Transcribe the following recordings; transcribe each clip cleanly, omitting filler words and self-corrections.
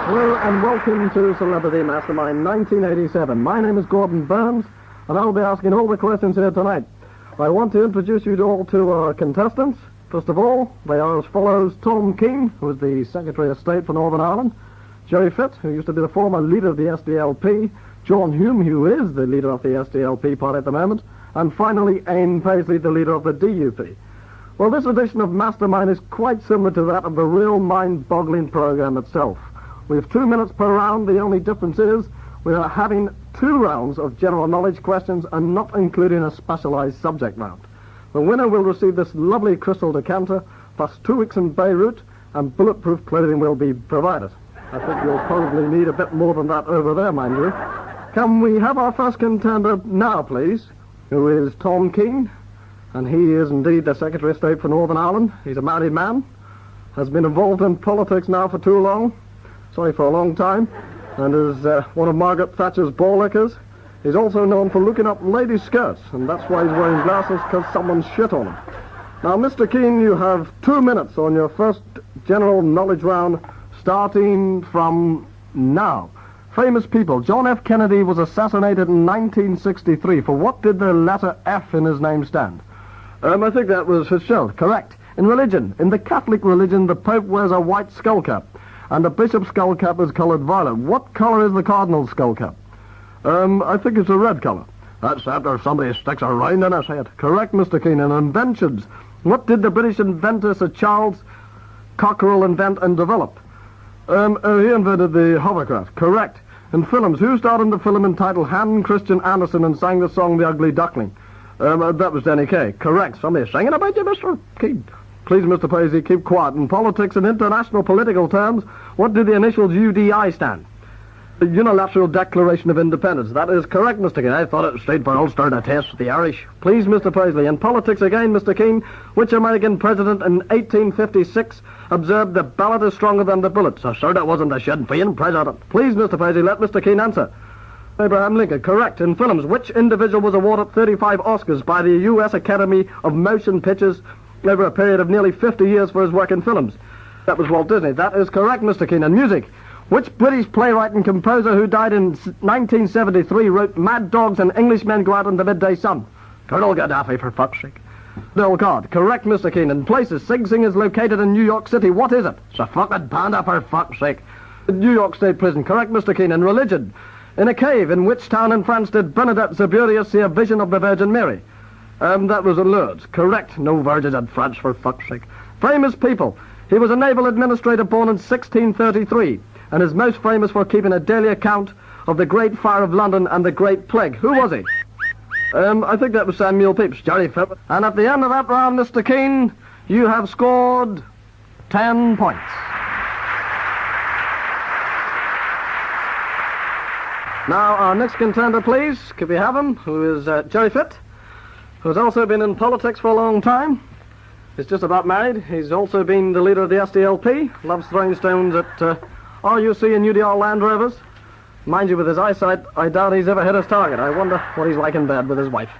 Hello and welcome to Celebrity Mastermind 1987. My name is Gordon Burns and I'll be asking all the questions here tonight. I want to introduce you all to our contestants. First of all, they are as follows: Tom Keane, who is the Secretary of State for Northern Ireland; Jerry Fitt, who used to be the former leader of the SDLP; John Hume, who is the leader of the SDLP party at the moment; and finally, Aine Paisley, the leader of the DUP. Well, this edition of Mastermind is quite similar to that of the real mind-boggling program itself. We have 2 minutes per round. The only difference is we are having 2 rounds of general knowledge questions and not including a specialized subject round. The winner will receive this lovely crystal decanter, plus 2 weeks in Beirut, and bulletproof clothing will be provided. I think you'll probably need a bit more than that over there, mind you. Can we have our first contender now, please, who is Tom Keane, and he is indeed the Secretary of State for Northern Ireland. He's a married man, has been involved in politics now for too long, for a long time, and is one of Margaret Thatcher's ball lickers. He's also known for looking up ladies' skirts, and that's why he's wearing glasses, because someone shit on him. Now, Mr. Keane, you have 2 minutes on your first general knowledge round, starting from now. Famous people. John F. Kennedy was assassinated in 1963. For what did the letter F in his name stand? I think that was Fitzgerald. Correct. In religion. In the Catholic religion, the Pope wears a white skull cap, and the bishop's skull cap is coloured violet. What colour is the cardinal's skull cap? I think it's a red colour. That's after somebody sticks a rind in his head. Correct, Mr. Keane. And inventions. What did the British inventor Sir Charles Cockerell invent and develop? He invented the hovercraft. Correct. In films, who starred in the film entitled Hans Christian Andersen and sang the song The Ugly Duckling? That was Danny Kaye. Correct. Somebody singing about you, Mr. Keane. Please, Mr. Paisley, keep quiet. In politics and international political terms, what do the initials UDI stand? The Unilateral Declaration of Independence. That is correct, Mr. Keane. I thought it stayed for Ulster to test the Irish. Please, Mr. Paisley. In politics again, Mr. Keane, which American president in 1856 observed the ballot is stronger than the bullet? So, sir, that wasn't a Sinn Féin president. Please, Mr. Paisley, let Mr. Keane answer. Abraham Lincoln. Correct. In films, which individual was awarded 35 Oscars by the U.S. Academy of Motion Pictures over a period of nearly 50 years for his work in films? That was Walt Disney. That is correct, Mr. Keane. And music. Which British playwright and composer who died in 1973 wrote Mad Dogs and Englishmen Go Out in the Midday Sun? Colonel Gaddafi, for fuck's sake. Bill Card. Correct, Mr. Keane. In places, Sing Sing is located in New York City. What is it? It's a fucking panda, for fuck's sake. New York State Prison. Correct, Mr. Keane. In religion. In a cave, in which town in France did Bernadette Zeburius see a vision of the Virgin Mary? That was in Lourdes. Correct. No virgins in France, for fuck's sake. Famous people. He was a naval administrator born in 1633, and is most famous for keeping a daily account of the Great Fire of London and the Great Plague. Who was he? I think that was Samuel Pepys. Jerry Fitt. And at the end of that round, Mr. Keane, you have scored 10 points. Now, our next contender, please. Could we have him? Who is Jerry Fitt, who's also been in politics for a long time. He's just about married. He's also been the leader of the SDLP. Loves throwing stones at RUC and UDR Land Rovers. Mind you, with his eyesight, I doubt he's ever hit his target. I wonder what he's like in bed with his wife.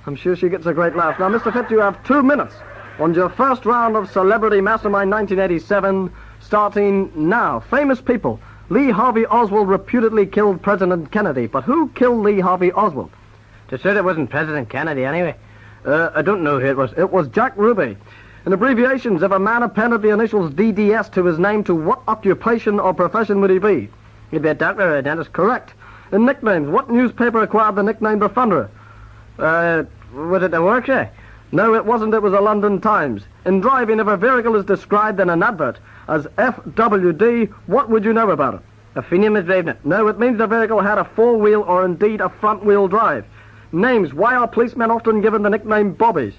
I'm sure she gets a great laugh. Now, Mr. Fitt, you have 2 minutes on your first round of Celebrity Mastermind 1987, starting now. Famous people. Lee Harvey Oswald reputedly killed President Kennedy, but who killed Lee Harvey Oswald? They said it wasn't President Kennedy anyway. I don't know who it was. It was Jack Ruby. In abbreviations, if a man appended the initials DDS to his name, to what occupation or profession would he be? He'd be a doctor or a dentist. Correct. In nicknames, what newspaper acquired the nickname The Thunderer? Was it the Workshire? No, it wasn't. It was the London Times. In driving, if a vehicle is described in an advert as FWD, what would you know about it? A Fenian was driving it. No, it means the vehicle had a four-wheel or indeed a front-wheel drive. Names. Why are policemen often given the nickname Bobbies?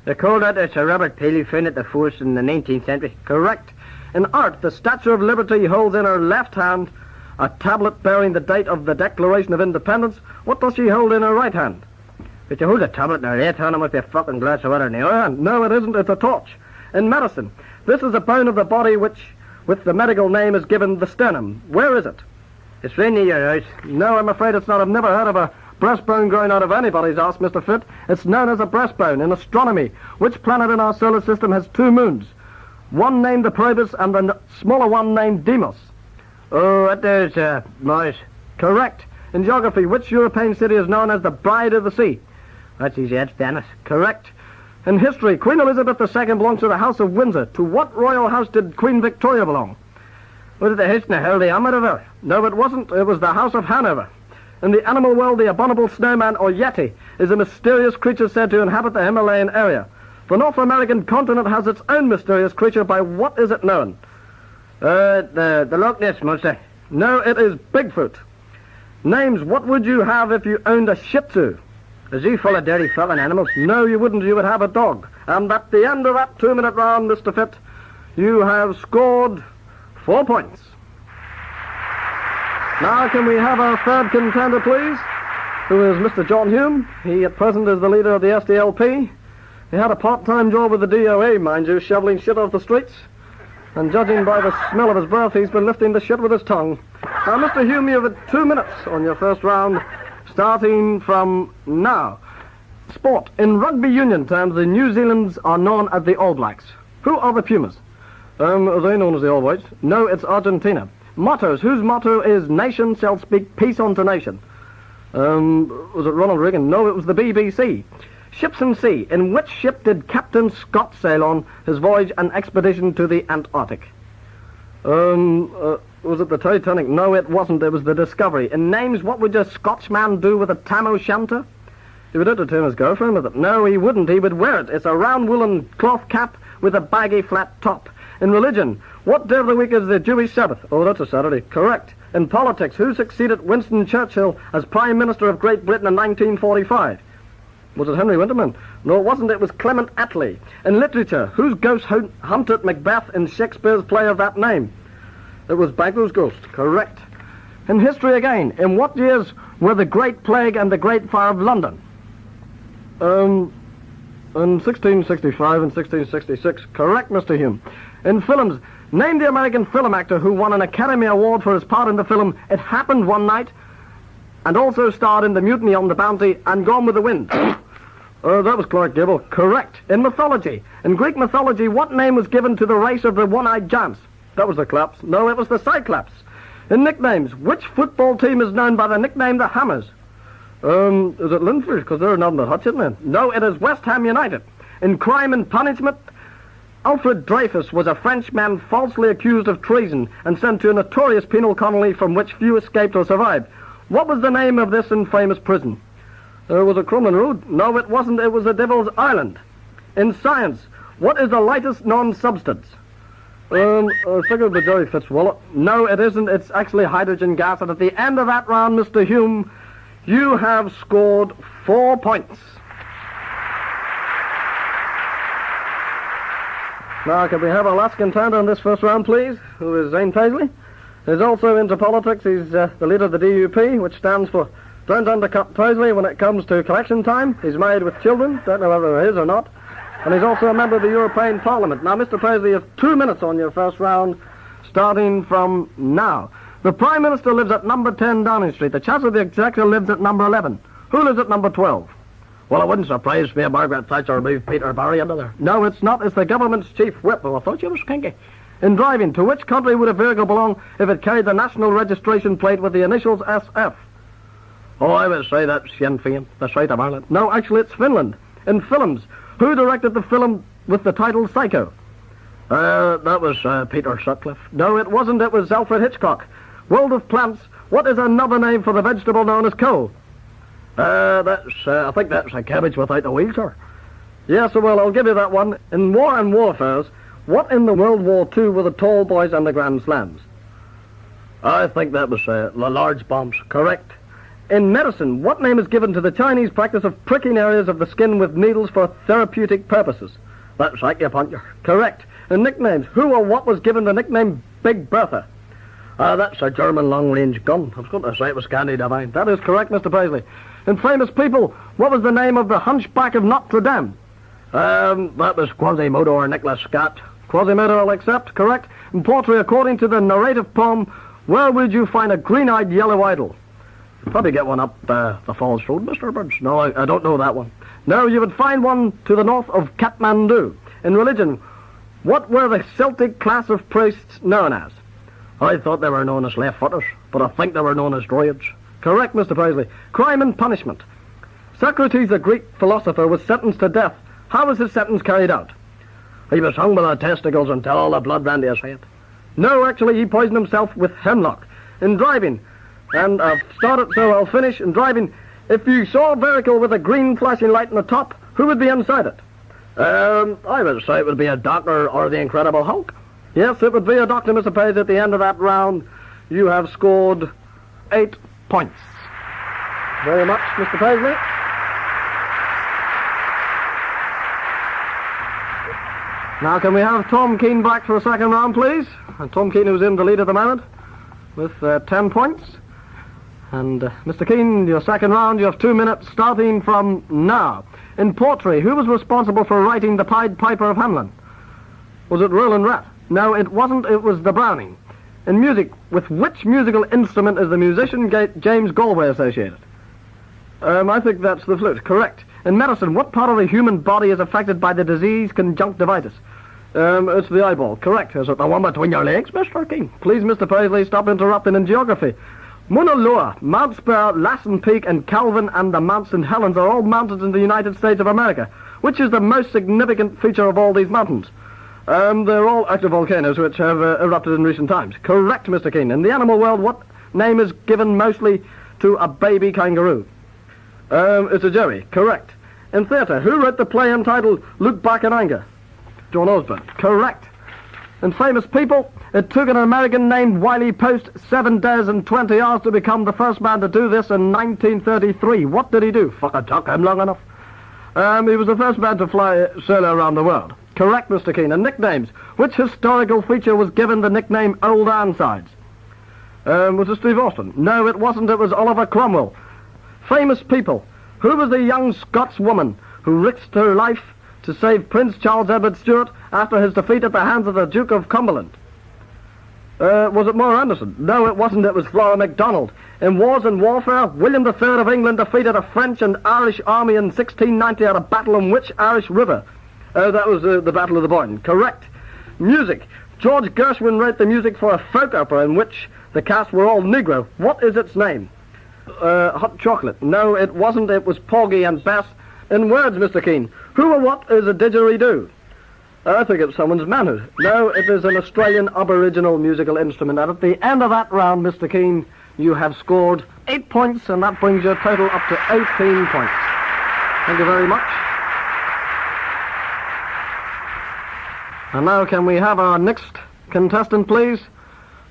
They called out Sir Robert Peel, who founded the force in the 19th century. Correct. In art, the Statue of Liberty holds in her left hand a tablet bearing the date of the Declaration of Independence. What does she hold in her right hand? If you hold a tablet in her right hand, it must be a fucking glass of water in the other hand. No, it isn't. It's a torch. In medicine, this is a bone of the body which, with the medical name, is given the sternum. Where is it? It's right near your house. No, I'm afraid it's not. I've never heard of a breastbone growing out of anybody's ass, Mr. Fitt. It's known as a breastbone. In astronomy, which planet in our solar system has 2 moons? One named the Probus and the smaller one named Deimos. Oh, there's Mars. Correct. In geography, which European city is known as the Bride of the Sea? That's easy, that's Venice. Correct. In history, Queen Elizabeth II belongs to the House of Windsor. To what royal house did Queen Victoria belong? Was it the Hitchner Hill, the Amityville? No, it wasn't. It was the House of Hanover. In the animal world, the abominable snowman, or Yeti, is a mysterious creature said to inhabit the Himalayan area. The North American continent has its own mysterious creature. By what is it known? The Loch Ness Monster. No, it is Bigfoot. Names, what would you have if you owned a Shih Tzu? A zoo full of dirty fallen animals. No, you wouldn't. You would have a dog. And at the end of that 2-minute round, Mr. Fitt, you have scored 4 points. Now, can we have our third contender, please? Who is Mr. John Hume. He, at present, is the leader of the SDLP. He had a part-time job with the DOA, mind you, shoveling shit off the streets. And judging by the smell of his breath, he's been lifting the shit with his tongue. Now, Mr. Hume, you have 2 minutes on your first round, starting from now. Sport. In rugby union terms, the New Zealanders are known as the All Blacks. Who are the Pumas? Are they known as the All Whites? No, it's Argentina. Mottos. Whose motto is "Nation shall speak peace unto nation"? Was it Ronald Reagan? No, it was the BBC. Ships and sea. In which ship did Captain Scott sail on his voyage and expedition to the Antarctic? Was it the Titanic? No, it wasn't. It was the Discovery. In names, what would a Scotchman do with a tam o' shanter? He would entertain his girlfriend with it. No, he wouldn't. He would wear it. It's a round woolen cloth cap with a baggy flat top. In religion, what day of the week is the Jewish Sabbath? Oh, that's a Saturday. Correct. In politics, who succeeded Winston Churchill as Prime Minister of Great Britain in 1945? Was it Henry Winterman? No, it wasn't. It was Clement Attlee. In literature, whose ghost hunted Macbeth in Shakespeare's play of that name? It was Banquo's ghost. Correct. In history again, in what years were the Great Plague and the Great Fire of London? In 1665 and 1666. Correct, Mr. Hume. In films, name the American film actor who won an Academy Award for his part in the film It Happened One Night, and also starred in The Mutiny on the Bounty and Gone with the Wind. That was Clark Gable. Correct. In mythology, in Greek mythology, what name was given to the race of the one-eyed giants? That was the Claps. No, it was the Cyclops. In nicknames, which football team is known by the nickname the Hammers? Is it Linfield? Because they're not the Hutchin men. No, it is West Ham United. In crime and punishment, Alfred Dreyfus was a Frenchman falsely accused of treason and sent to a notorious penal colony from which few escaped or survived. What was the name of this infamous prison? Was it Crumlin Road? No, it wasn't. It was the Devil's Island. In science, what is the lightest non-substance? I think it would be Jerry Fitzwallet. No, it isn't. It's actually hydrogen gas. And at the end of that round, Mr. Hume, you have scored 4 points. Now, can we have our last contender in this first round, please? Who is Zane Paisley. He's also into politics. He's the leader of the DUP, which stands for Don't Undercut Paisley when it comes to collection time. He's married with children. Don't know whether they're his or not. And he's also a member of the European Parliament. Now, Mr. Paisley, you have 2 minutes on your first round, starting from now. The Prime Minister lives at number 10 Downing Street. The Chancellor of the Exchequer lives at number 11. Who lives at number 12? Well, it wouldn't surprise me if Margaret Thatcher moved Peter Barry into there. No, it's not. It's the government's chief whip. Oh, I thought you was kinky. In driving, to which country would a vehicle belong if it carried the national registration plate with the initials SF? Oh, I would say that's Sinn Féin, the side of Ireland. No, actually, it's Finland. In films, who directed the film with the title Psycho? That was Peter Sutcliffe. No, it wasn't. It was Alfred Hitchcock. World of plants, what is another name for the vegetable known as cole? I think that's a cabbage without a wheelchair. Yes, well, I'll give you that one. In War and Warfares, what in the World War II were the tall boys and the Grand Slams? I think that was the large bombs. Correct. In medicine, what name is given to the Chinese practice of pricking areas of the skin with needles for therapeutic purposes? That's acupuncture. Correct. In nicknames, who or what was given the nickname Big Bertha? That's a German long-range gun. I was going to say it was Candy Divine. That is correct, Mr. Paisley. In famous people, what was the name of the Hunchback of Notre Dame? That was Quasimodo or Nicholas Scott. Quasimodo, I'll accept. Correct. In poetry, according to the narrative poem, where would you find a green-eyed yellow idol? You'd probably get one up the Falls Road, Mr. Burns. No, I don't know that one. No, you would find one to the north of Kathmandu. In religion, what were the Celtic class of priests known as? I thought they were known as left-footers, but I think they were known as droids. Correct, Mr. Paisley. Crime and punishment. Socrates, a Greek philosopher, was sentenced to death. How was his sentence carried out? He was hung by the testicles until all the blood ran to his head. No, actually, he poisoned himself with hemlock. In driving, and I've started, so I'll finish. In driving, if you saw a vehicle with a green flashing light on the top, who would be inside it? I would say it would be a doctor or the Incredible Hulk. Yes, it would be a doctor, Mr. Page. At the end of that round, you have scored 8 points. Very much, Mr. Paisley. Now, can we have Tom Keane back for a second round, please? And Tom Keane, who's in the lead at the moment, with 10 points. And Mr. Keane, your second round, you have 2 minutes, starting from now. In poetry, who was responsible for writing the Pied Piper of Hamelin? Was it Roland Rat? No, it wasn't. It was the Browning. In music, with which musical instrument is the musician James Galway associated? I think that's the flute. Correct. In medicine, what part of the human body is affected by the disease conjunctivitis? It's the eyeball. Correct. Is it the one between your legs, Mr. King? Please, Mr. Paisley, stop interrupting in geography. Mauna Loa, Mount Spur, Lassen Peak, and Calvin and the Mount St. Helens are all mountains in the United States of America. Which is the most significant feature of all these mountains? They're all active volcanoes which have erupted in recent times. Correct, Mr. Keane. In the animal world, what name is given mostly to a baby kangaroo? It's a Jerry. Correct. In theatre, who wrote the play entitled Look Back in Anger? John Osborne. Correct. In famous people, it took an American named Wiley Post 7 days and 20 hours to become the first man to do this in 1933. What did he do? Fucking took him long enough. He was the first man to fly solo around the world. Correct, Mr. Keane. And nicknames. Which historical feature was given the nickname Old Ironsides? Was it Steve Austin? No, it wasn't. It was Oliver Cromwell. Famous people. Who was the young Scots woman who risked her life to save Prince Charles Edward Stuart after his defeat at the hands of the Duke of Cumberland? Was it Moore Anderson? No, it wasn't. It was Flora MacDonald. In Wars and Warfare, William III of England defeated a French and Irish army in 1690 at a battle on which Irish river? That was the Battle of the Boyne. Correct. Music. George Gershwin wrote the music for a folk opera in which the cast were all Negro. What is its name? Hot Chocolate. No, it wasn't. It was Porgy and Bess. In words, Mr. Keane, who or what is a didgeridoo? I think it's someone's manhood. No, it is an Australian Aboriginal musical instrument. And at the end of that round, Mr. Keane, you have scored 8 points, and that brings your total up to 18 points. Thank you very much. And now can we have our next contestant, please,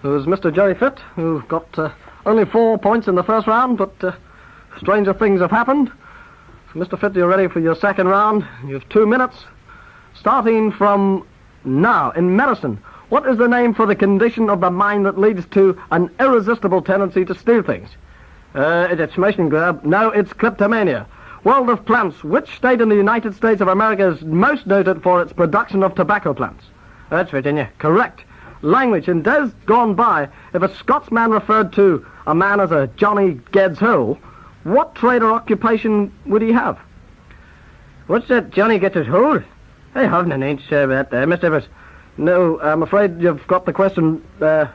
who is Mr. Jerry Fitt, who got only 4 points in the first round, but stranger things have happened. So, Mr. Fitt, you're ready for your second round. You have 2 minutes, starting from now. In medicine, what is the name for the condition of the mind that leads to an irresistible tendency to steal things? Is it smash and grab? No, it's kleptomania. World of plants. Which state in the United States of America is most noted for its production of tobacco plants? That's Virginia. Correct. Language. In days gone by, if a Scotsman referred to a man as a Johnny Ged's Hole, what trade or occupation would he have? What's that Johnny gets his hole? I haven't an inch about that, Mr. Evers. No, I'm afraid you've got the question,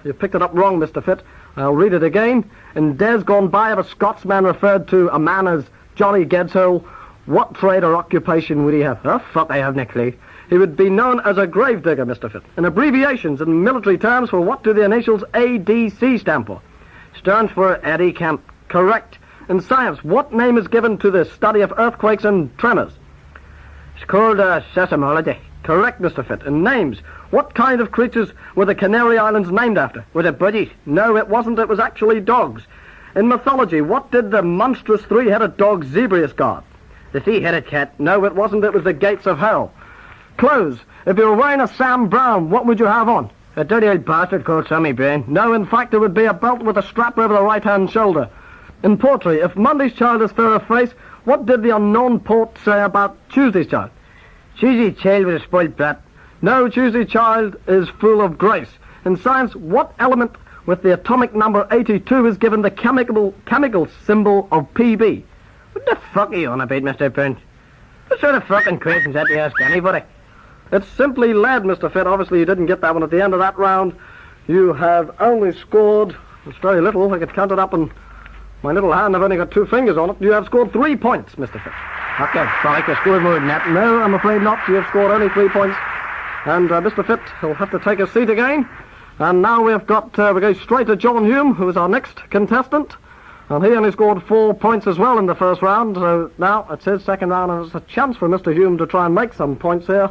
you've picked it up wrong, Mr. Fitt. I'll read it again. In days gone by, if a Scotsman referred to a man as Johnny Ged's Hole, what trade or occupation would he have? Oh, fuck, I haven't a clue. He would be known as a gravedigger, Mr. Fitt. In abbreviations and military terms, for what do the initials ADC stand for? Stands for Eddie Camp. Correct. In science, what name is given to the study of earthquakes and tremors? It's called seismology. Correct, Mr. Fitt. In names, what kind of creatures were the Canary Islands named after? Was it budgies? No, it wasn't. It was actually dogs. In mythology, what did the monstrous three-headed dog Zebrius guard? The three-headed cat. No, it wasn't. It was the gates of hell. Clothes. If you were wearing a Sam Brown, what would you have on? A dirty old bastard called Sammy Brain. No, in fact, it would be a belt with a strap over the right-hand shoulder. In poetry, if Monday's child is fair of face, what did the unknown poet say about Tuesday's child? Tuesday's child was a spoiled brat. No, Tuesday's child is full of grace. In science, what element with the atomic number 82 is given the chemical symbol of PB? What the fuck are you on about, Mr. Burns? What sort of fucking questions that you ask anybody? It's simply lead, Mr. Fitt. Obviously, you didn't get that one at the end of that round. You have only scored, it's very little, I could count it up on my little hand, I've only got 2 fingers on it. You have scored 3 points, Mr. Fitt. Okay, so I can score more than that. No, I'm afraid not. You have scored only 3 points. And Mr. Fitt will have to take a seat again. And now we're going straight to John Hume, who is our next contestant. And he only scored 4 points as well in the first round. So now it's his second round, and it's a chance for Mr. Hume to try and make some points here.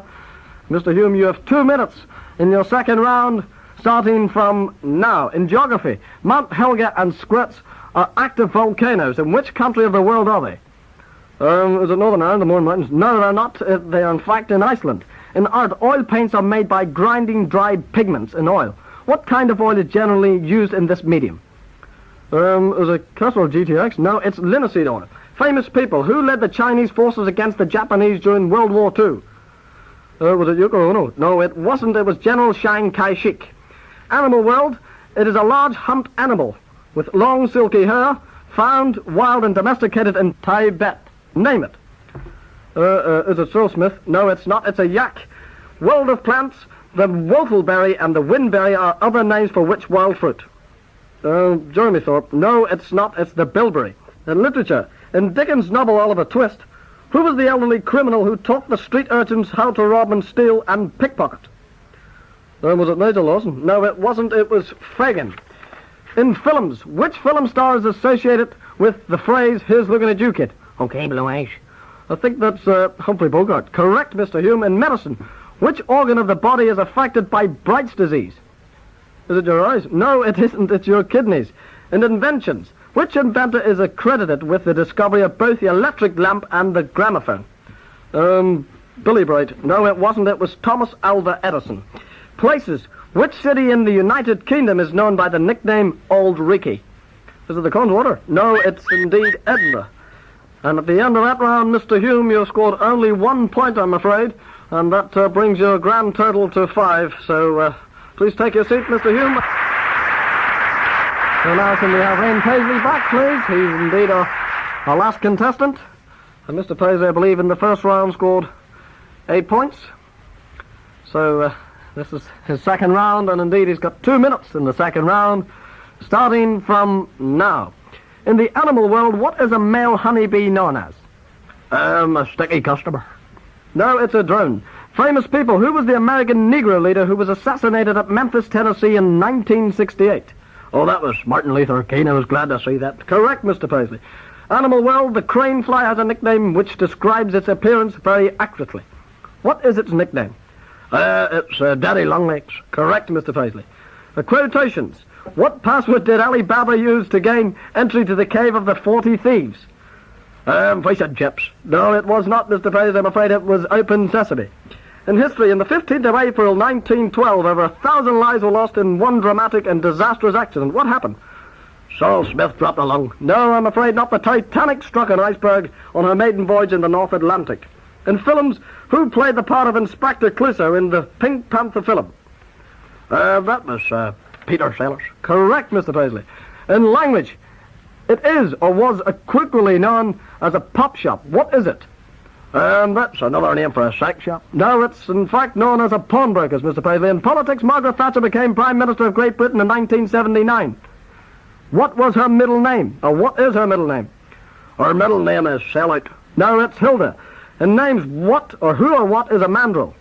Mr. Hume, you have 2 minutes in your second round, starting from now. In geography, Mount Helge and Skretz are active volcanoes. In which country of the world are they? Is it Northern Ireland, the Mourne Mountains? No, they're not. They are in fact in Iceland. In art, oil paints are made by grinding dried pigments in oil. What kind of oil is generally used in this medium? Is it Castrol GTX? No, it's linseed oil. Famous people. Who led the Chinese forces against the Japanese during World War II? Was it Yoko Ono? No, it wasn't. It was General Chiang Kai-shek. Animal world. It is a large humped animal with long silky hair, found wild and domesticated in Tibet. Name it. Is it Smith? No, it's not. It's a yak. World of plants, the whortleberry and the windberry are other names for which wild fruit? Jeremy Thorpe. No, it's not. It's the bilberry. In literature, in Dickens' novel Oliver Twist, who was the elderly criminal who taught the street urchins how to rob and steal and pickpocket? Was it Nigel Lawson? No, it wasn't. It was Fagin. In films, which film star is associated with the phrase, "Here's looking at you, kid"? Okay, Blue Eyes. I think that's Humphrey Bogart. Correct, Mr. Hume. In medicine, which organ of the body is affected by Bright's disease? Is it your eyes? No, it isn't. It's your kidneys. In inventions, which inventor is accredited with the discovery of both the electric lamp and the gramophone? Billy Bright. No, it wasn't. It was Thomas Alva Edison. Places, which city in the United Kingdom is known by the nickname Old Ricky? Is it the Conwater? No, it's indeed Edinburgh. And at the end of that round, Mr. Hume, you scored only 1 point, I'm afraid, and that brings your grand total to 5. So please take your seat, Mr. Hume. So now can we have Ren Paisley back, please? He's indeed our last contestant. And Mr. Paisley, I believe, in the first round scored 8 points. So this is his second round, and indeed he's got 2 minutes in the second round, starting from now. In the animal world, what is a male honeybee known as? A sticky customer. No, it's a drone. Famous people. Who was the American Negro leader who was assassinated at Memphis, Tennessee in 1968? Oh, that was Martin Luther King. I was glad to see that. Correct, Mr. Paisley. Animal world, the crane fly has a nickname which describes its appearance very accurately. What is its nickname? It's Daddy Longlegs. Correct, Mr. Paisley. The quotations. What password did Ali Baba use to gain entry to the cave of the 40 thieves? Fish and chips. No, it was not, Mr. Paisley. I'm afraid it was Open Sesame. In history, in the 15th of April 1912, over 1,000 lives were lost in one dramatic and disastrous accident. What happened? Saul Smith dropped a lung. No, I'm afraid not. The Titanic struck an iceberg on her maiden voyage in the North Atlantic. In films, who played the part of Inspector Clouseau in the Pink Panther film? That was Peter Sellers. Correct, Mr. Paisley. In language, it is or was equally known as a pop shop. What is it? That's another name for a sex shop. No, it's in fact known as a pawnbroker's, Mr. Paisley. In politics, Margaret Thatcher became Prime Minister of Great Britain in 1979. What was her middle name? Or what is her middle name? Her middle name is Sellout. No, it's Hilda. In names, what or who or what is a mandrill?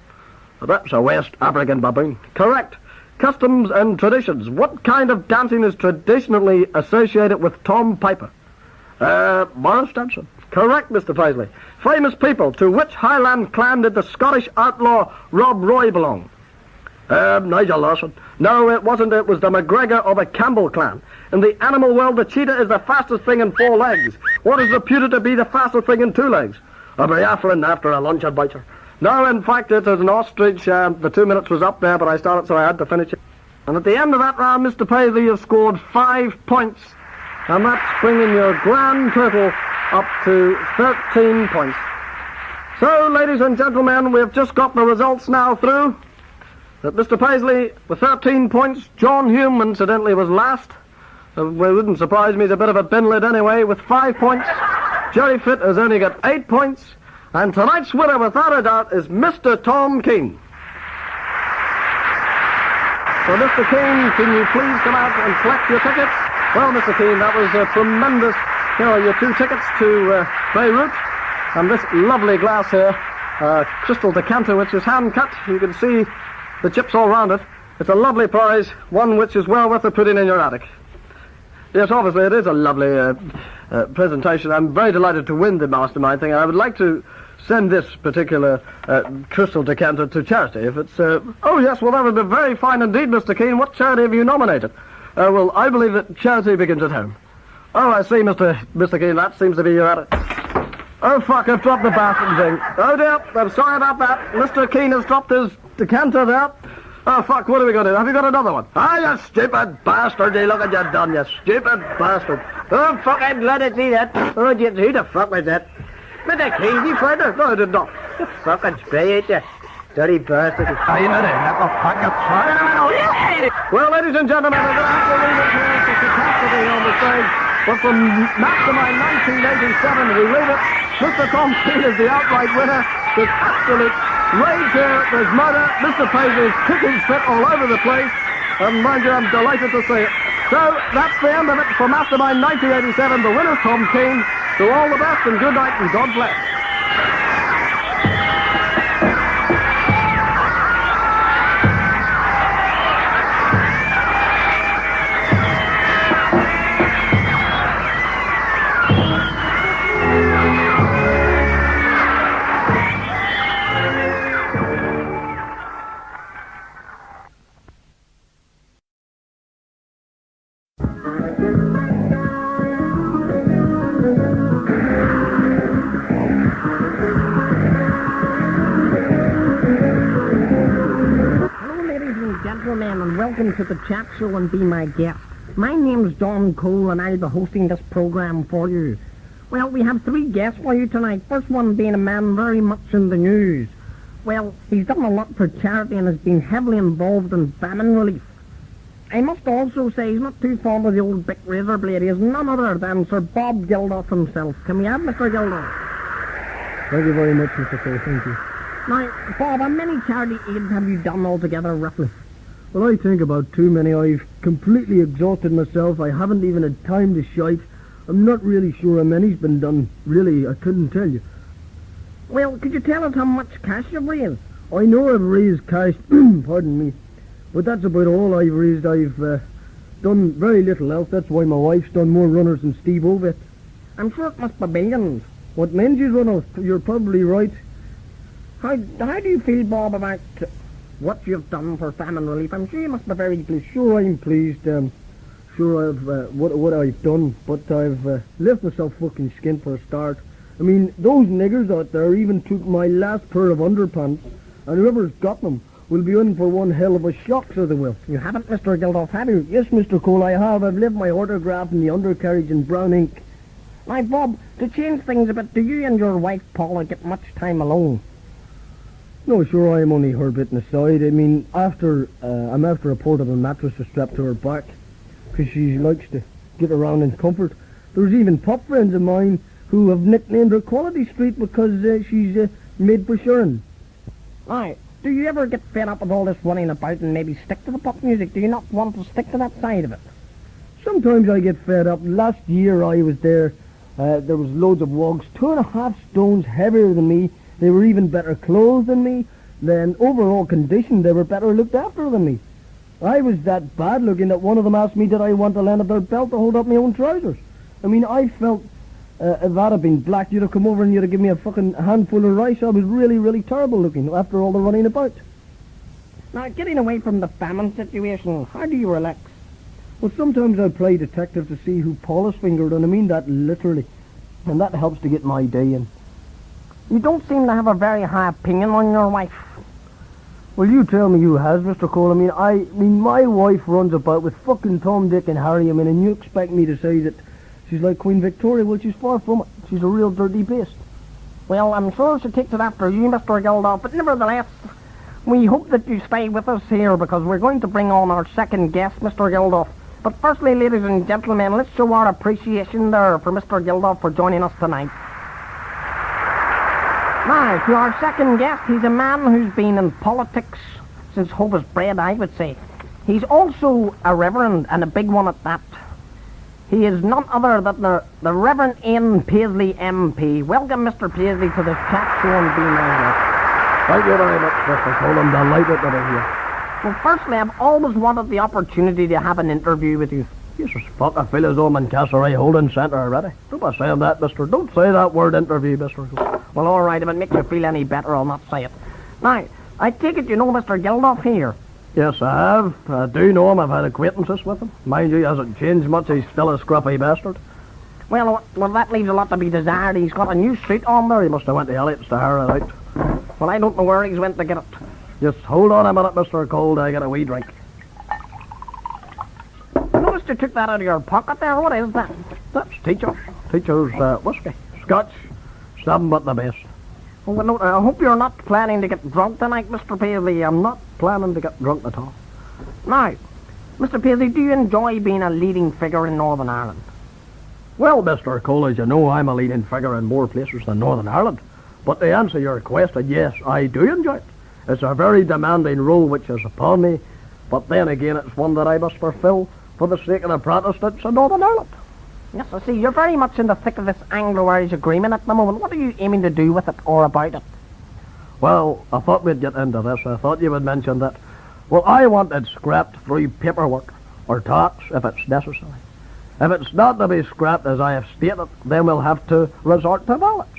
That's a West African baboon. Correct. Customs and traditions. What kind of dancing is traditionally associated with Tom Piper? Morris dancing. Correct, Mr. Paisley. Famous people. To which Highland clan did the Scottish outlaw Rob Roy belong? Nigel Lawson. No, it wasn't. It was the McGregor or the Campbell clan. In the animal world, the cheetah is the fastest thing in 4 legs. What is reputed to be the fastest thing in 2 legs? A Biafran after a lunch adventure. No, in fact, it is an ostrich. The 2 minutes was up there, but I started, so I had to finish it. And at the end of that round, Mr. Paisley, you've scored 5 points. And that's bringing your grand total up to 13 points. So, ladies and gentlemen, we've just got the results now through. That Mr. Paisley, with 13 points, John Hume, incidentally, was last. It wouldn't surprise me, he's a bit of a bin lid anyway, with 5 points. Jerry Fitt has only got 8 points. And tonight's winner, without a doubt, is Mr. Tom King. So, Mr. Keane, can you please come out and collect your tickets? Well, Mr. Keane, that was a tremendous, your 2 tickets to Beirut, and this lovely glass here, crystal decanter, which is hand-cut. You can see the chips all round it. It's a lovely prize, one which is well worth of putting in your attic. Yes, obviously, it is a lovely presentation. I'm very delighted to win the Mastermind thing, and I would like to send this particular crystal decanter to charity, if it's... Oh, yes, well, that would be very fine indeed, Mr. Keane. What charity have you nominated? Well, I believe that charity begins at home. Oh, I see, Mr. Keane, that seems to be your attitude. Oh, fuck, I've dropped the bastard thing. Oh, dear, I'm sorry about that. Mr. Keane has dropped his decanter there. Oh, fuck, what are we going to do? Have you got another one? Ah, you stupid bastard. Hey, look at you done, you stupid bastard. Oh, fuck, I'm glad to see that. Oh, who the fuck was that? Mr. Keane, you fired her? No, I did not. You fucking spray it, you dirty bastard. Are you ready? Well, ladies and gentlemen, I'm going to have to leave it here. It's a catastrophe on the stage. But from Mastermind 1987, we leave it. Mr. Tom Keane is the outright winner. There's absolute rage here. There's murder. Mr. Paisley is kicking fit all over the place. And mind you, I'm delighted to see it. So, that's the end of it for Mastermind 1987. The winner's Tom Keane. So all the best and good night and God bless. And welcome to the chat show and be my guest. My name's Don Cole and I'll be hosting this program for you. Well, we have 3 guests for you tonight. First one being a man very much in the news. Well, he's done a lot for charity and has been heavily involved in famine relief. I must also say he's not too fond of the old Bic razor blade. He is none other than Sir Bob Geldof himself. Can we have Mr. Geldof? Thank you very much, Mr. Cole. Thank you. Now, Bob, how many charity aids have you done altogether, roughly? Well, I think about too many. I've completely exhausted myself. I haven't even had time to shite. I'm not really sure how many's been done. Really, I couldn't tell you. Well, could you tell us how much cash you've raised? I know I've raised cash, pardon me, but that's about all I've raised. I've done very little else. That's why my wife's done more runners than Steve Ovett. I'm sure it must be billions. What means you runners? You're probably right. How do you feel, Bob, about what you've done for famine relief? I'm sure you must be very pleased. Sure, I'm pleased. Sure, I've what I've done, but I've left myself fucking skint for a start. I mean, those niggers out there even took my last pair of underpants, and whoever's got them will be in for one hell of a shock, so they will. You haven't, Mr. Geldof, have you? Yes, Mr. Cole, I have. I've left my autograph in the undercarriage in brown ink. Now, Bob, to change things a bit, do you and your wife, Paula, get much time alone? No, sure, I'm only her bit aside. I mean, I'm after a portable mattress to strap to her back, because she likes to get around in comfort. There's even pop friends of mine who have nicknamed her Quality Street because she's made for Sharon. Aye. Do you ever get fed up with all this running about and maybe stick to the pop music? Do you not want to stick to that side of it? Sometimes I get fed up. Last year I was there. There was loads of wogs, 2.5 stones heavier than me. They were even better clothed than me. Then overall condition, they were better looked after than me. I was that bad looking that one of them asked me did I want a length of their belt to hold up my own trousers. I mean, I felt if that had been black, you'd have come over and you'd have given me a fucking handful of rice. I was really, really terrible looking after all the running about. Now, getting away from the famine situation, how do you relax? Well, sometimes I play detective to see who Paula's fingered, and I mean that literally. And that helps to get my day in. You don't seem to have a very high opinion on your wife. Well, you tell me who has, Mr. Cole. I mean, my wife runs about with fucking Tom, Dick and Harry. I mean, and you expect me to say that she's like Queen Victoria? Well, she's far from it. She's a real dirty beast. Well, I'm sure she takes it after you, Mr. Geldof, but nevertheless, we hope that you stay with us here because we're going to bring on our second guest, Mr. Geldof. But firstly, ladies and gentlemen, let's show our appreciation there for Mr. Geldof for joining us tonight. Now, to our second guest, he's a man who's been in politics since hope is bred, I would say. He's also a reverend, and a big one at that. He is none other than the Reverend Ian Paisley MP. Welcome, Mr. Paisley, to this chat show and Be My Guest. Thank you very much, Mr. Cole. I'm delighted to be here. Well, firstly, I've always wanted the opportunity to have an interview with you. Jesus, fuck, I feel as though I'm in Castlereagh Holding Centre already. Don't be saying that, mister. Don't say that word interview, Mr. Cole. Well, all right, if it makes you feel any better, I'll not say it. Now, I take it you know Mr. Geldof here. Yes, I have. I do know him. I've had acquaintances with him. Mind you, he hasn't changed much. He's still a scruffy bastard. Well, that leaves a lot to be desired. He's got a new suit on there. He must have went to Elliott's to hire it out. Well, I don't know where he's went to get it. Just hold on a minute, Mr. Cole, I get a wee drink. I noticed you took that out of your pocket there. What is that? That's teacher's. Teacher's whiskey. Scotch. Some but the best. Well, no, I hope you're not planning to get drunk tonight, Mr. Paisley. I'm not planning to get drunk at all. Now, Mr. Paisley, do you enjoy being a leading figure in Northern Ireland? Well, Mr. Cole, as you know, I'm a leading figure in more places than Northern Ireland. But to answer your question, yes, I do enjoy it. It's a very demanding role which is upon me, but then again it's one that I must fulfil for the sake of the Protestants in Northern Ireland. Yes, I see. You're very much in the thick of this Anglo-Irish agreement at the moment. What are you aiming to do with it or about it? Well, I thought we'd get into this. I thought you would mention that. Well, I want it scrapped through paperwork or talks if it's necessary. If it's not to be scrapped as I have stated, then we'll have to resort to violence.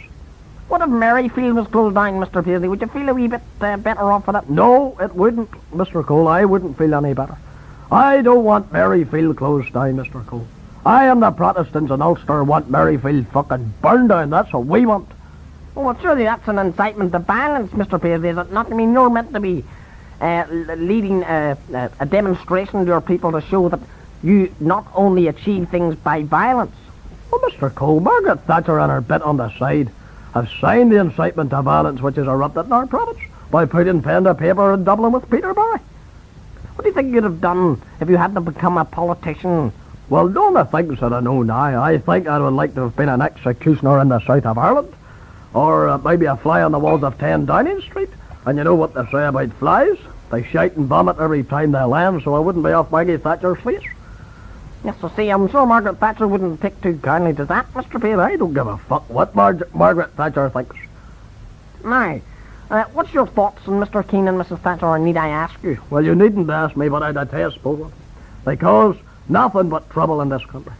What if Maryfield was closed down, Mr. Paisley? Would you feel a wee bit better off for that? No, it wouldn't, Mr. Cole. I wouldn't feel any better. I don't want Maryfield closed down, Mr. Cole. I and the Protestants in Ulster want Maryfield fucking burned down. That's what we want. Oh, well, surely that's an incitement to violence, Mr. Paisley, is it not? I mean, you're meant to be leading a demonstration to your people to show that you not only achieve things by violence. Well, Mr. Cole, Margaret Thatcher and her bit on the side have signed the incitement to violence which is erupted in our province by putting pen to paper in Dublin with Peterborough. What do you think you'd have done if you hadn't become a politician? Well, knowing the things that I know now, I think I would like to have been an executioner in the south of Ireland, or maybe a fly on the walls of 10 Downing Street. And you know what they say about flies? They shite and vomit every time they land, so I wouldn't be off Maggie Thatcher's face. Yes, I see. I'm sure Margaret Thatcher wouldn't take too kindly to that, Mr. Paisley. I don't give a fuck what Margaret Thatcher thinks. Now, what's your thoughts on Mr. Keane and Mrs. Thatcher, or need I ask you? Well, you needn't ask me, but I detest both of them. They cause nothing but trouble in this country.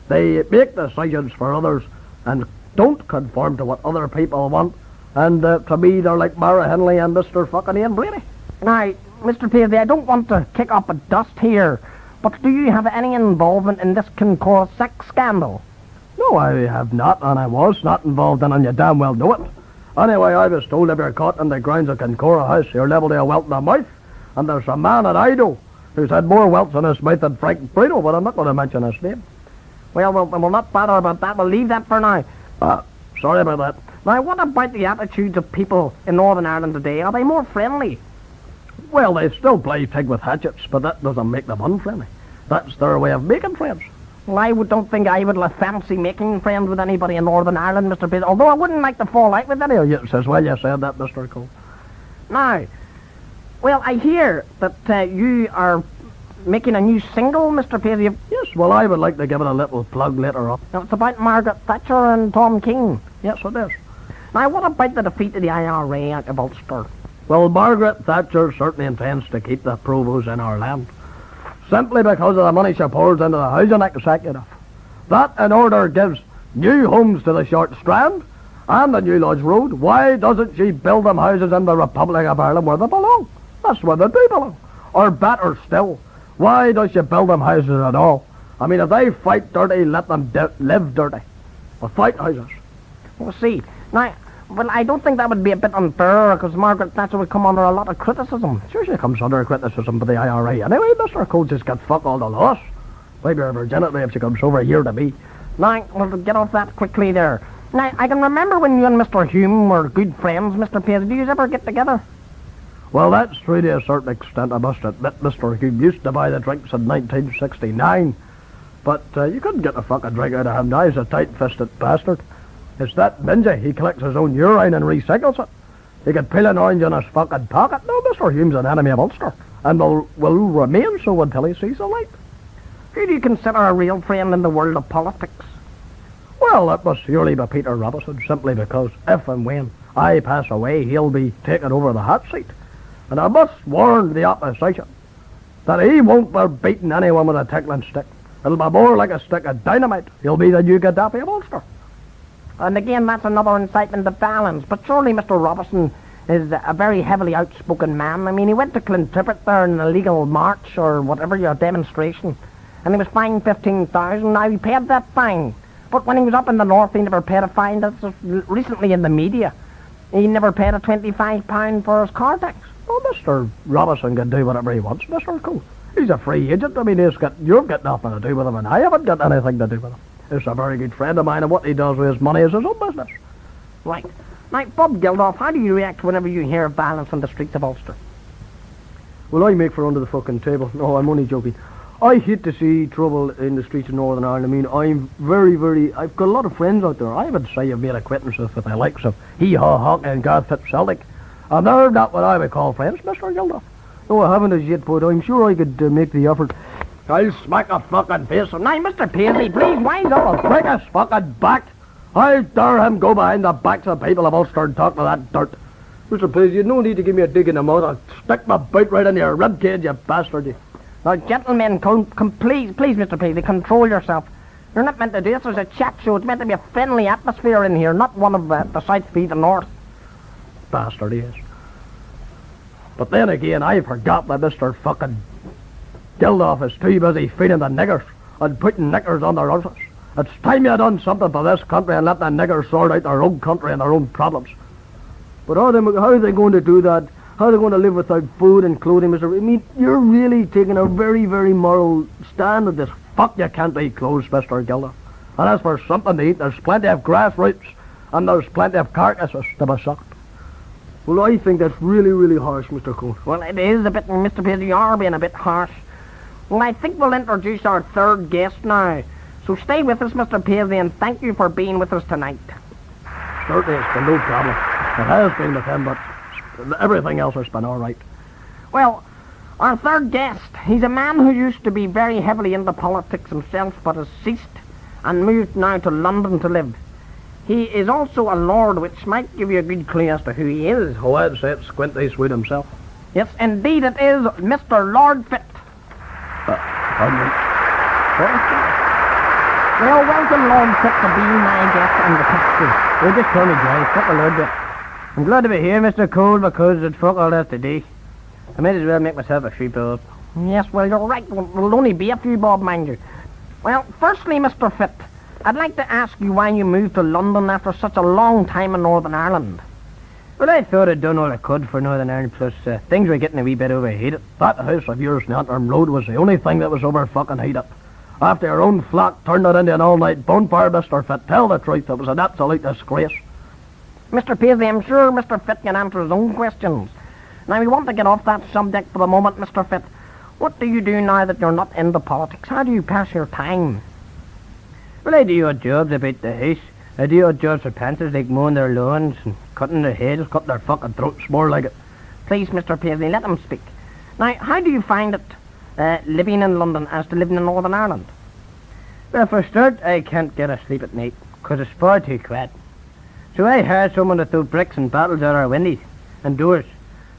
They make decisions for others and don't conform to what other people want. And to me, they're like Mara Henley and Mr. fucking Ian Brady. Now, Mr. Paisley, I don't want to kick up a dust here, but do you have any involvement in this Kincora sex scandal? No, I have not, and I was not involved in it, and you damn well know it. Anyway, I was told if you're caught in the grounds of Kincora House, you're liable to a welt in the mouth. And there's a man at Ido who's had more welts in his mouth than Frank Brito, but I'm not going to mention his name. Well, we'll not bother about that. We'll leave that for now. Sorry about that. Now, what about the attitudes of people in Northern Ireland today? Are they more friendly? Well, they still play pig with hatchets, but that doesn't make them unfriendly. That's their way of making friends. Well, I don't think I would fancy making friends with anybody in Northern Ireland, Mr. Paisley, although I wouldn't like to fall out with any. Yes, as well you said that, Mr. Cole. Now, well, I hear that you are making a new single, Mr. Paisley. Yes, well, I would like to give it a little plug later on. Now, it's about Margaret Thatcher and Tom King. Yes, it is. Now, what about the defeat of the IRA out of Ulster? Well, Margaret Thatcher certainly intends to keep the Provos in our land, simply because of the money she pours into the housing executive. That, in order, gives new homes to the Short Strand and the New Lodge Road. Why doesn't she build them houses in the Republic of Ireland where they belong? That's where they do belong. Or better still, why does she build them houses at all? I mean, if they fight dirty, let them live dirty. Or fight houses. We'll see. Now, well, I don't think that would be a bit unfair, because Margaret Thatcher would come under a lot of criticism. Sure, she comes under criticism for the IRA. Anyway, Mr. Cole just got fuck all the loss. Maybe her virginity if she comes over here to me. Now, we'll get off that quickly there. Now, I can remember when you and Mr. Hume were good friends, Mr. Paisley. Do you ever get together? Well, that's true to a certain extent, I must admit. Mr. Hume used to buy the drinks in 1969. But you couldn't get a fucking drink out of him now. He's a tight-fisted bastard. It's that mingy. He collects his own urine and recycles it. He could peel an orange in his fucking pocket. No, Mr. Hume's an enemy of Ulster. and will remain so until he sees the light. Who do you consider a real friend in the world of politics? Well, it must surely be Peter Robinson, simply because if and when I pass away, he'll be taking over the hot seat. And I must warn the opposition that he won't be beating anyone with a tickling stick. It'll be more like a stick of dynamite. He'll be the new Gaddafi of Ulster. And again, that's another incitement to violence. But surely Mr. Robinson is a very heavily outspoken man. I mean, he went to Clintippet there in an illegal march or whatever, your demonstration, and he was fined 15,000. Now, he paid that fine. But when he was up in the north, he never paid a fine. That's just recently in the media. He never paid a £25 for his car tax. Well, Mr. Robinson can do whatever he wants, Mr. Cole. He's a free agent. I mean, you've got nothing to do with him, and I haven't got anything to do with him. He's a very good friend of mine, and what he does with his money is his own business. Right. Now, Bob Geldof, how do you react whenever you hear of violence on the streets of Ulster? Well, I make for under the fucking table. No, I'm only joking. I hate to see trouble in the streets of Northern Ireland. I mean, I'm I've got a lot of friends out there. I would say I've made acquaintances with the likes of Hee-Haw Hawk and Garth Fitzceltic. And they're not what I would call friends, Mr. Geldof. No, I haven't as yet, but I'm sure I could make the effort. I'll smack a fucking face. Now, Mr. Paisley, please wise up. I'll break his fucking back. I'll dare him go behind the backs of people of Ulster and talk to that dirt. Mr. Paisley, you no need to give me a dig in the mouth. I'll stick my boot right in your rib cage, you bastard. You. Now, gentlemen, please, Mr. Paisley, control yourself. You're not meant to do this. There's a chat show. It's meant to be a friendly atmosphere in here, not one of the South v the North. Bastard he is. But then again, I forgot that Mr. fucking Geldof is too busy feeding the niggers and putting knickers on their houses. It's time you done something for this country and let the niggers sort out their own country and their own problems. But how are they going to do that? How are they going to live without food and clothing, Mr. I mean, you're really taking a very, very moral stand with this. Fuck, you can't eat clothes, Mr. Geldof. And as for something to eat, there's plenty of grass roots and there's plenty of carcasses to be sucked. Well, I think that's really, really harsh, Mr. Cole. Well, it is a bit, Mr. Paisley, you are being a bit harsh. Well, I think we'll introduce our third guest now. So stay with us, Mr. Paisley, and thank you for being with us tonight. Certainly, it's been no problem. It has been with him, but everything else has been all right. Well, our third guest, he's a man who used to be very heavily into politics himself, but has ceased and moved now to London to live. He is also a lord, which might give you a good clue as to who he is. Oh, I'd say it's Squinty Sweet himself. Yes, indeed it is Mr. Lord Fitt. Pardon me. Well, welcome, Lord Fitt, to be my guest on the picture. Oh, just call me Jay. Fuck the Lord Fitt. I'm glad to be here, Mr. Cole, because it's fuck all that today. I might as well make myself a few bob. Yes, well, you're right. We'll only be a few bob, mind you. Well, firstly, Mr. Fitt, I'd like to ask you why you moved to London after such a long time in Northern Ireland. Well, I thought I'd done all I could for Northern Ireland, plus things were getting a wee bit overheated. That house of yours in Antrim Road was the only thing that was over fucking heated. After your own flock turned it into an all-night bonfire, Mr. Fitt, tell the truth, it was an absolute disgrace. Mr. Paisley, I'm sure Mr. Fitt can answer his own questions. Now, we want to get off that subject for the moment, Mr. Fitt. What do you do now that you're not into politics? How do you pass your time? Well, I do odd jobs about the house. I do odd jobs for panthers, like mowing their lawns and cutting their heads, cutting their fucking throats, more like it. Please, Mr. Paisley, let him speak. Now, how do you find it living in London as to living in Northern Ireland? Well, for a start, I can't get a sleep at night, because it's far too quiet. So I hired someone to throw bricks and bottles out our windows and doors.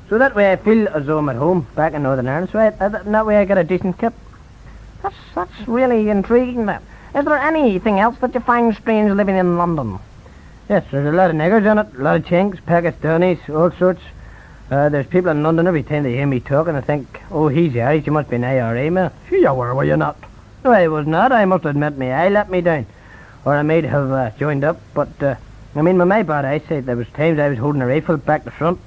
So that way I feel as though I'm at home, back in Northern Ireland, so that way I get a decent tip. That's really intriguing, that. Is there anything else that you find strange living in London? Yes, there's a lot of niggers in it, a lot of chinks, Pakistanis, all sorts. There's people in London, every time they hear me talking, they think, oh, he's Irish, he must be an IRA man. You were you not? No, I was not. I must admit my eye let me down. Or I might have joined up, but, I mean, with my bad eyesight, there was times I was holding a rifle back to front,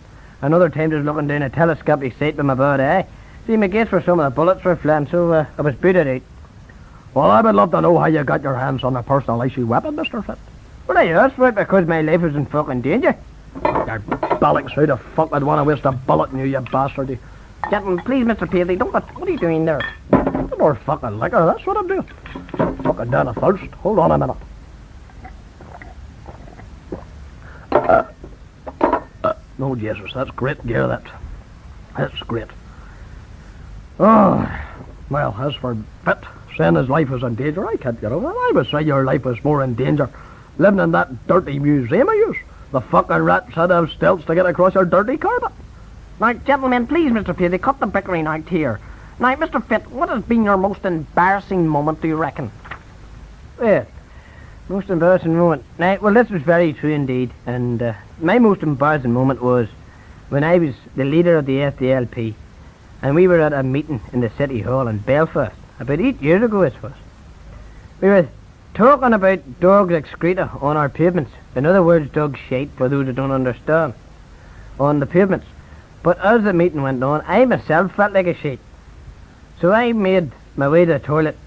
and other times I was looking down a telescopic sight with my bad eye. See, my gates were some of the bullets were flying, so I was booted out. Well, I would love to know how you got your hands on a personal issue weapon, Mr. Fitt. Well, I asked for it because my life was in fucking danger. Your bollocks, who the fuck would want to waste a bullet on you, you bastard? Gentlemen, please, Mr. Paisley, what are you doing there? More fucking liquor, that's what I'm doing. Fucking down a thirst. Hold on a minute. No, Jesus, that's great gear, that. That's great. Oh, well, as for Pitt saying his life was in danger, I can't get over it. I would say your life was more in danger living in that dirty museum of yours. The fucking rats had to have stilts to get across your dirty carpet. Now, gentlemen, please, Mr. Paisley, cut the bickering out here. Now, Mr. Pitt, what has been your most embarrassing moment, do you reckon? Well, most embarrassing moment. Now, well, this was very true indeed. And my most embarrassing moment was when I was the leader of the FDLP, and we were at a meeting in the City Hall in Belfast, about 8 years ago it was. We were talking about dogs excreta on our pavements. In other words, dog shite, for those who don't understand, on the pavements. But as the meeting went on, I myself felt like a shite. So I made my way to the toilet,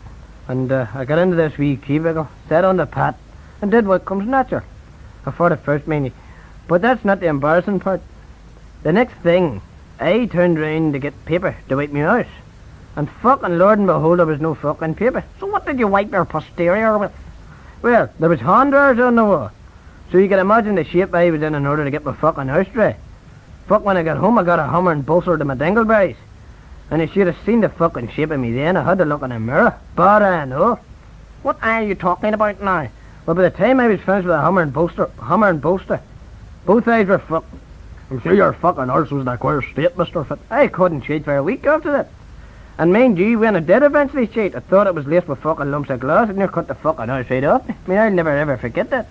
and I got into this wee cubicle, sat on the pat, and did what comes natural. For the first meaning. But that's not the embarrassing part. The next thing, I turned round to get paper to wipe my house. And fucking Lord and behold, there was no fucking paper. So what did you wipe your posterior with? Well, there was hand dryers on the wall. So you can imagine the shape I was in order to get my fucking house dry. Fuck, when I got home, I got a hammer and bolster to my dingleberries. And you should have seen the fucking shape of me then. I had to look in a mirror. Bar and all. What are you talking about now? Well, by the time I was finished with the hammer and bolster, both eyes were fucked. I'm sure your fucking arse was in a queer state, Mr. Pitt. I couldn't shite for a week after that. And mind you, when I did eventually shite, I thought it was laced with fucking lumps of glass, and you cut the fucking house right off me. I mean, I'll never ever forget that.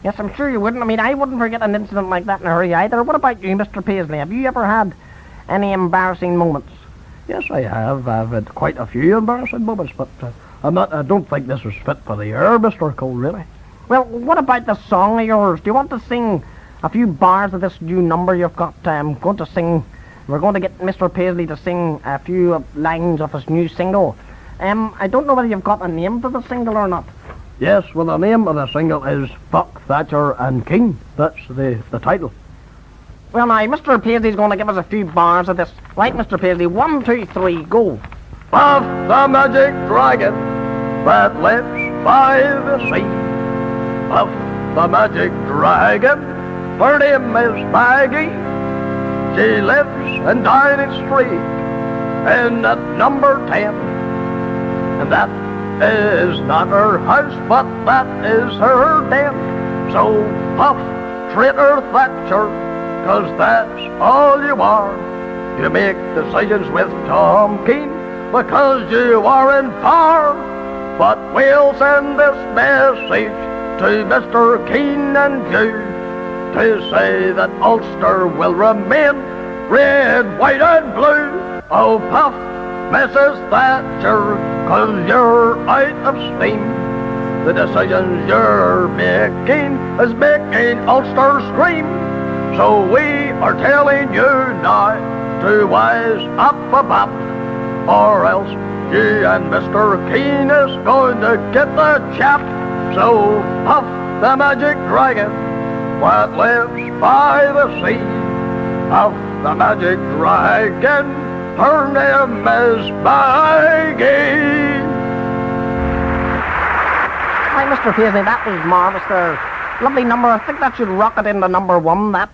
Yes, I'm sure you wouldn't. I mean, I wouldn't forget an incident like that in a hurry either. What about you, Mr. Paisley? Have you ever had any embarrassing moments? Yes, I have. I've had quite a few embarrassing moments, but I don't think this was fit for the air, Mr. Cole, really. Well, what about the song of yours? Do you want to sing a few bars of this new number you've got? I'm going to sing. We're going to get Mr. Paisley to sing a few lines of his new single. I don't know whether you've got a name for the single or not. Yes, well, the name of the single is Fuck Thatcher and King. That's the title. Well, now, Mr. Paisley's going to give us a few bars of this. Right, Mr. Paisley, 1, 2, 3, go. Puff the magic dragon that lives by the sea. Puff the magic dragon, her name is Maggie. She lives in Dining Street in at number 10. And that is not her house, but that is her den. So puff, traitor Thatcher, 'cause that's all you are. You make decisions with Tom Keane because you are in power. But we'll send this message to Mr. Keane and you to say that Ulster will remain red, white and blue. Oh, puff, Mrs. Thatcher, 'cause you're out of steam. The decisions you're making is making Ulster scream. So we are telling you now to wise up a bop, or else you and Mr. Keane is going to get the chap. So puff the magic dragon that lives by the sea. Puff the magic dragon, her name is Maggie. Hi, Mr. Paisley, that was marvellous there. Lovely number. I think that should rocket into number 1, that.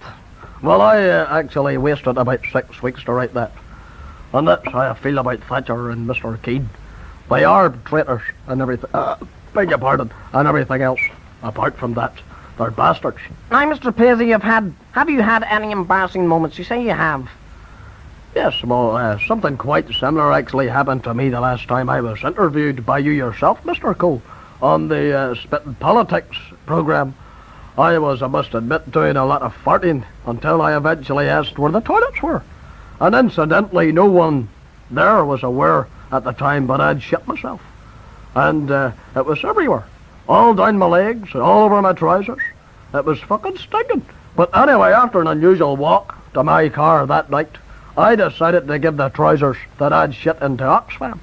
Well, I actually wasted about 6 weeks to write that. And that's how I feel about Thatcher and Mr. Keane. They are traitors and everything. Beg your pardon, and everything else. Apart from that, they're bastards. Now, Mr. Paisley, have you had any embarrassing moments? You say you have. Yes, well, something quite similar actually happened to me the last time I was interviewed by you yourself, Mr. Cole, on the Spittin Politics program. I was, I must admit, doing a lot of farting until I eventually asked where the toilets were. And incidentally, no one there was aware at the time, but I'd shit myself. And it was everywhere. All down my legs, all over my trousers. It was fucking stinking. But anyway, after an unusual walk to my car that night, I decided to give the trousers that I'd shit into Oxfam.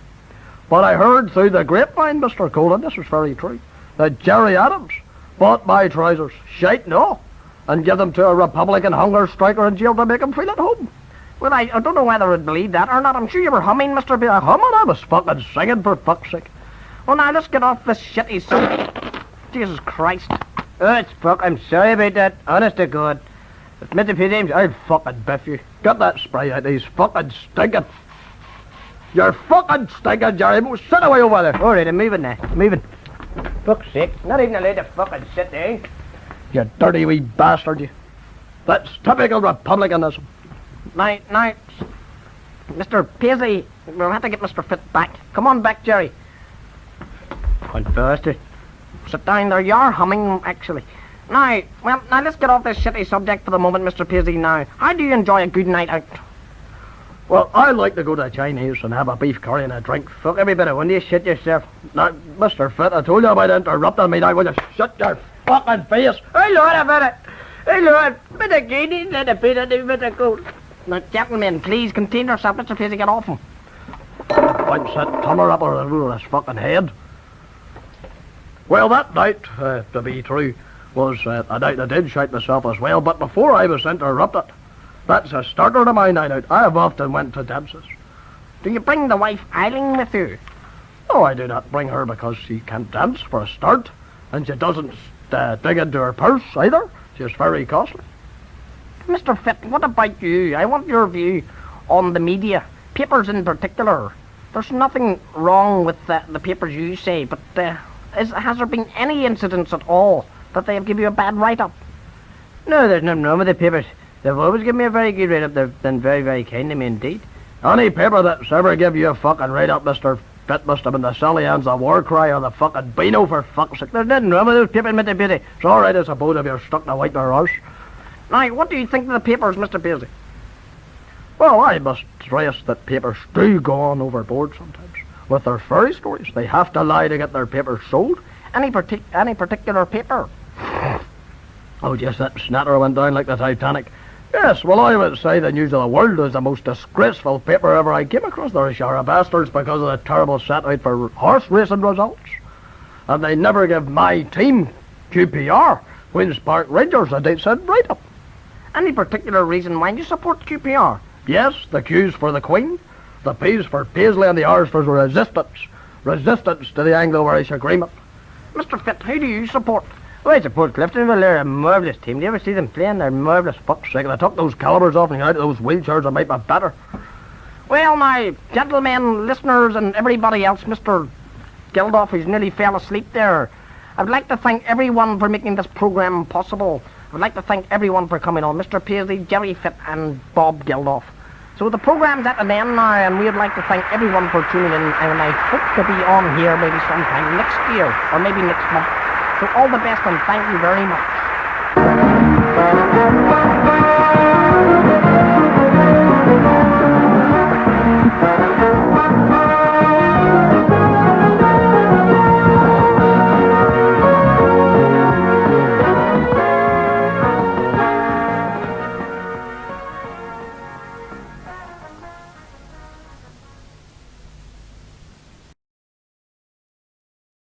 But I heard through the grapevine, Mr. Cole, and this was very true, that Jerry Adams bought my trousers, shite and all, and give them to a Republican hunger striker in jail to make him feel at home. Well, I don't know whether I'd believe that or not. I'm sure you were humming, Mr. Paisley. Humming? I was fucking singing, for fuck's sake. Well, now, let's get off this shitty subject. Jesus Christ. Oh, it's fuck. I'm sorry about that. Honest to God. If Mr. Paisley, I'll fucking biff you. Get that spray out. He's fucking stinking. You're fucking stinking, Jerry. Sit away over there. All right, I'm moving now. Moving. Fuck's sake. Not even allowed to fucking sit down. You dirty wee bastard, you. That's typical republicanism. Now, Mr. Paisley, we'll have to get Mr. Fit back. Come on back, Jerry. What bastard? Sit down there. You're humming, actually. Now let's get off this shitty subject for the moment, Mr. Paisley. Now, how do you enjoy a good night out? Well, I like to go to Chinese and have a beef curry and a drink. Fuck every bit of one. You shit yourself. Now, Mr. Fit, I told you about interrupting me. Now, will you shut your fucking face? Hey, Lord, I've had it. Hey, Lord. Bit of guinea, bit of bit of gold. Now, gentlemen, please contain yourself. Mr. Paisley, get off him. Punch that tummer up over his fucking head. Well, that night, to be true, was a night I did shite myself as well. But before I was interrupted, that's a starter to my night out. I have often went to dances. Do you bring the wife Eileen with you? Oh, I do not bring her because she can't dance for a start, and she doesn't dig into her purse either. She's very costly. Mr. Fit, what about you? I want your view on the media, papers in particular. There's nothing wrong with the papers you say, but has there been any incidents at all that they have given you a bad write-up? No, there's nothing wrong with the papers. They've always given me a very good write-up. They've been very, very kind to me indeed. Any paper that's ever give you a fucking write-up, Mr. Fit, must have been the Silly Hands, the War Cry, or the fucking Beano, for fuck's sake. There's nothing wrong with those papers, Mr. Beauty. It's all right, I suppose, if you're stuck in a white or arse. Now, what do you think of the papers, Mr. Paisley? Well, I must stress that papers do go on overboard sometimes. With their fairy stories, they have to lie to get their papers sold. Any particular paper? Oh, just that snatter went down like the Titanic. Yes, well, I would say the News of the World is the most disgraceful paper ever I came across. They're a shower of bastards because of the terrible set out for horse racing results. And they never give my team, QPR, Queen's Park Rangers, a decent write-up. Any particular reason why you support QPR? Yes, the Q's for the Queen, the P's for Paisley, and the R's for resistance. Resistance to the Anglo-Irish Agreement. Mr. Fit, who do you support? Well, I support Cliftonville. They're a marvellous team. Do you ever see them playing? They're marvellous. Fuck's sake, they took those calibers off and out of those wheelchairs and made me better. Well, now, gentlemen, listeners, and everybody else, Mr. Geldof, who's nearly fell asleep there, I'd like to thank everyone for making this program possible. I'd like to thank everyone for coming on, Mr. Paisley, Jerry Fit, and Bob Geldof. So the program's at an end now, and we'd like to thank everyone for tuning in, and I hope to be on here maybe sometime next year, or maybe next month. So all the best, and thank you very much.